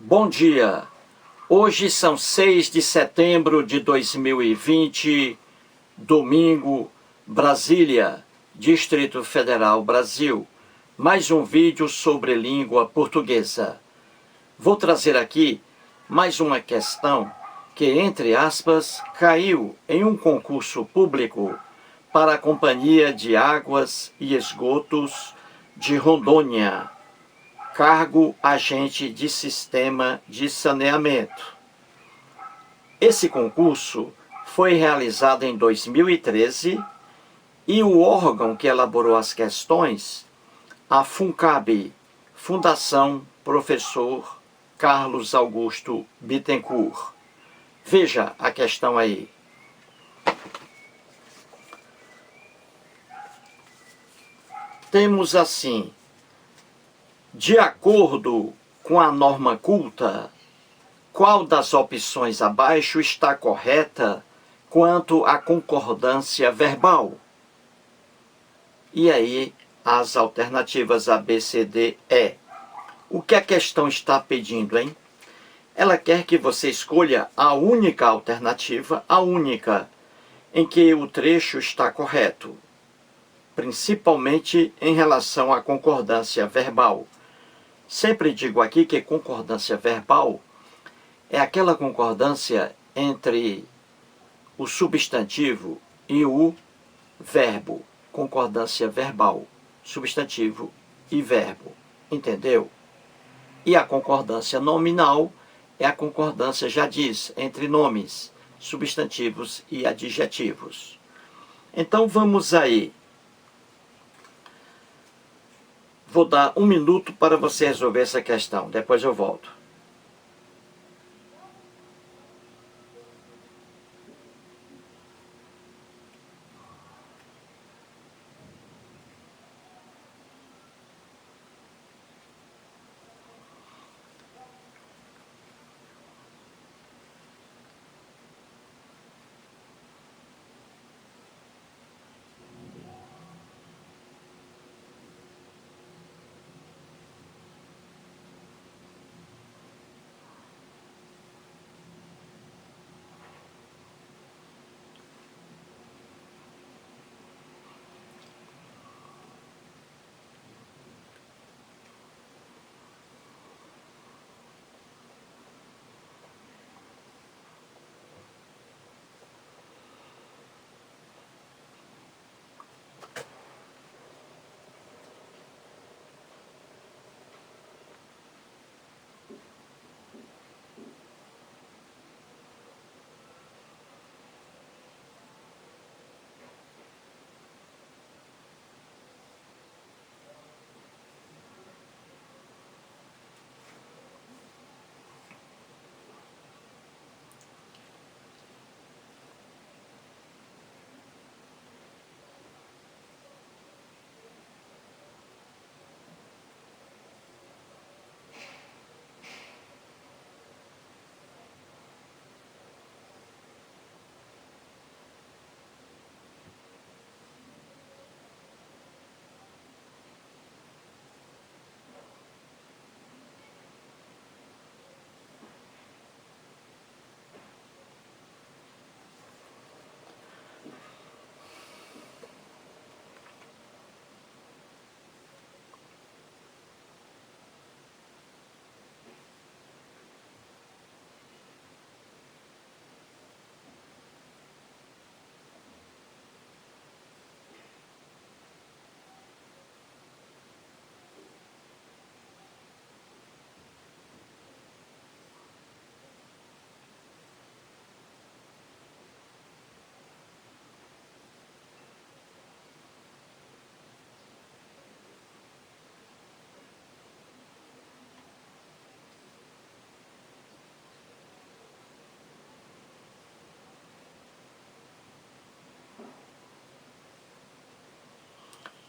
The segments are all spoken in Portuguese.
Bom dia! Hoje são 6 de setembro de 2020, domingo, Brasília, Distrito Federal, Brasil. Mais um vídeo sobre língua portuguesa. Vou trazer aqui mais uma questão que, entre aspas, caiu em um concurso público para a Companhia de Águas e Esgotos de Rondônia. Cargo agente de sistema de saneamento. Esse concurso foi realizado em 2013 e o órgão que elaborou as questões, a FUNCAB, Fundação Professor Carlos Augusto Bittencourt. Veja a questão aí. Temos assim: de acordo com a norma culta, qual das opções abaixo está correta quanto à concordância verbal? E aí, as alternativas A, B, C, D, E. O que a questão está pedindo, hein? Ela quer que você escolha a única alternativa, a única, em que o trecho está correto, principalmente em relação à concordância verbal. Sempre digo aqui que concordância verbal é aquela concordância entre o substantivo e o verbo. Concordância verbal, substantivo e verbo. Entendeu? E a concordância nominal é a concordância, já diz, entre nomes, substantivos e adjetivos. Então vamos aí. Vou dar um minuto para você resolver essa questão, depois eu volto.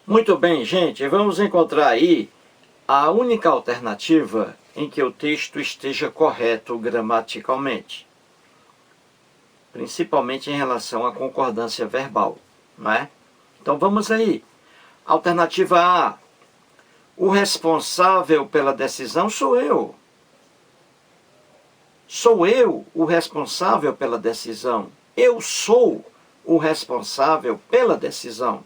Muito bem, gente, vamos encontrar aí a única alternativa em que o texto esteja correto gramaticalmente, principalmente em relação à concordância verbal, não é? Então vamos aí. Alternativa A: o responsável pela decisão sou eu. Sou eu o responsável pela decisão. Eu sou o responsável pela decisão.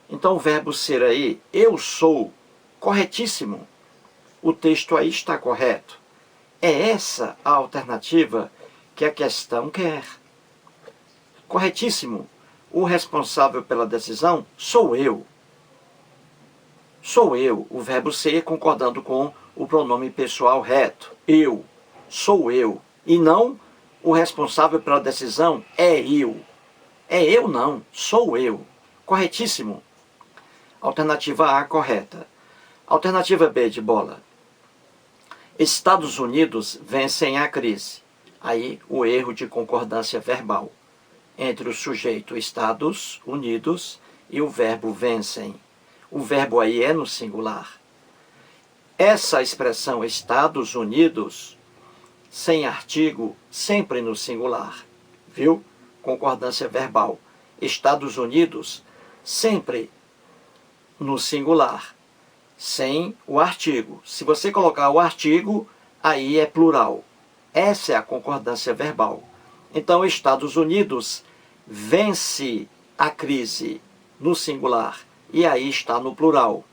Então o verbo ser aí, eu sou, corretíssimo. O texto aí está correto. É essa a alternativa que a questão quer. Corretíssimo. O responsável pela decisão sou eu. Sou eu, o verbo ser concordando com o pronome pessoal reto. Eu, sou eu. E não o responsável pela decisão é eu. É eu não, sou eu. Corretíssimo. Alternativa A correta. Alternativa B de bola. Estados Unidos vencem a crise. Aí o erro de concordância verbal entre o sujeito Estados Unidos e o verbo vencem. O verbo aí é no singular. Essa expressão Estados Unidos, sem artigo, sempre no singular. Viu? Concordância verbal. Estados Unidos, sempre no singular, sem o artigo. Se você colocar o artigo, aí é plural. Essa é a concordância verbal. Então, Estados Unidos vence a crise no singular e aí está no plural.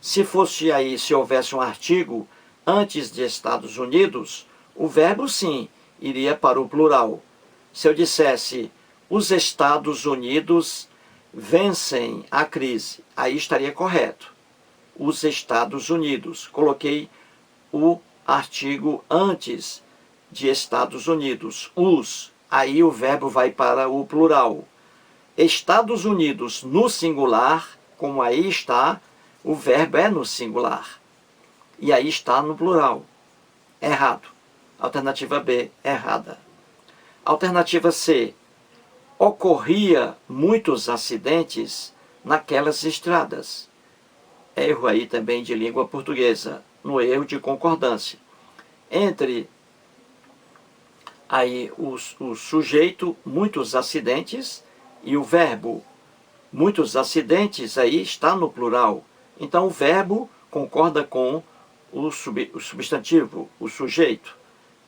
Se fosse aí, se houvesse um artigo antes de Estados Unidos, o verbo sim iria para o plural. Se eu dissesse os Estados Unidos vencem a crise, aí estaria correto. Os Estados Unidos. Coloquei o artigo antes de Estados Unidos. Os. Aí o verbo vai para o plural. Estados Unidos no singular, como aí está, o verbo é no singular. E aí está no plural. Errado. Alternativa B, errada. Alternativa C. Ocorria muitos acidentes naquelas estradas. Erro aí também de língua portuguesa, no erro de concordância. Entre aí o sujeito, muitos acidentes, e o verbo, muitos acidentes, aí está no plural. Então o verbo concorda com o substantivo, o sujeito.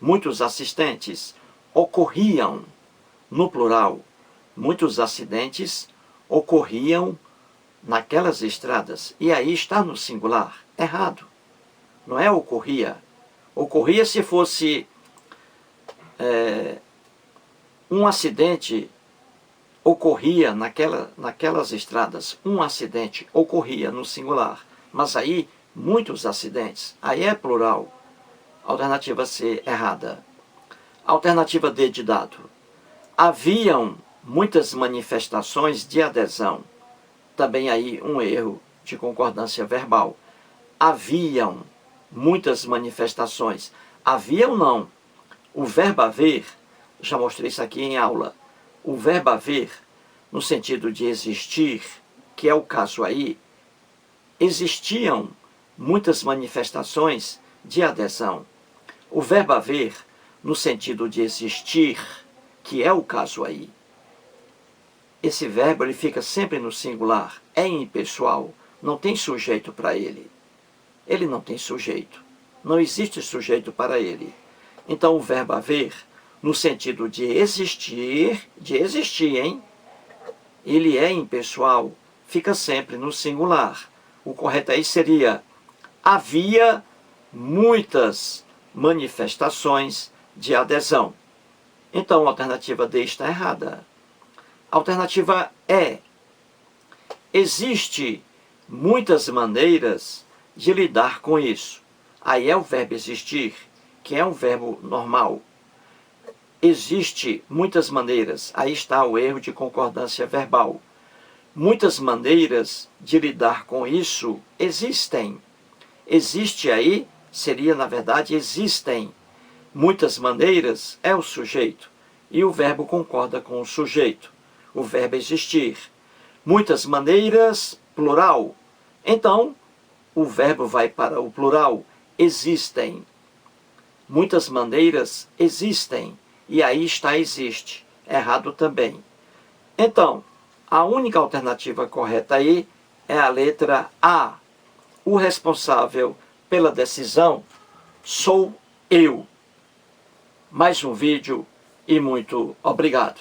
Muitos assistentes ocorriam no plural. Muitos acidentes ocorriam naquelas estradas. E aí está no singular. Errado. Não é ocorria. Ocorria se fosse um acidente ocorria naquelas estradas. Um acidente ocorria no singular. Mas aí, muitos acidentes. Aí é plural. Alternativa C, errada. Alternativa D de dado. Haviam muitas manifestações de adesão. Também aí um erro de concordância verbal. Haviam muitas manifestações. Haviam não. O verbo haver, já mostrei isso aqui em aula. O verbo haver, no sentido de existir, que é o caso aí, existiam muitas manifestações de adesão. O verbo haver, no sentido de existir, que é o caso aí, esse verbo ele fica sempre no singular, é impessoal, não tem sujeito para ele. Ele não tem sujeito, não existe sujeito para ele. Então o verbo haver, no sentido de existir, hein? Ele é impessoal, fica sempre no singular. O correto aí seria: havia muitas manifestações de adesão. Então a alternativa D está errada. Alternativa E. Existe muitas maneiras de lidar com isso. Aí é o verbo existir, que é um verbo normal. Existe muitas maneiras. Aí está o erro de concordância verbal. Muitas maneiras de lidar com isso existem. Existe aí seria, na verdade, existem. Muitas maneiras é o sujeito. E o verbo concorda com o sujeito. O verbo existir. Muitas maneiras, plural. Então, o verbo vai para o plural. Existem. Muitas maneiras existem. E aí está existe. Errado também. Então, a única alternativa correta aí é a letra A. O responsável pela decisão sou eu. mais um vídeo e muito obrigado.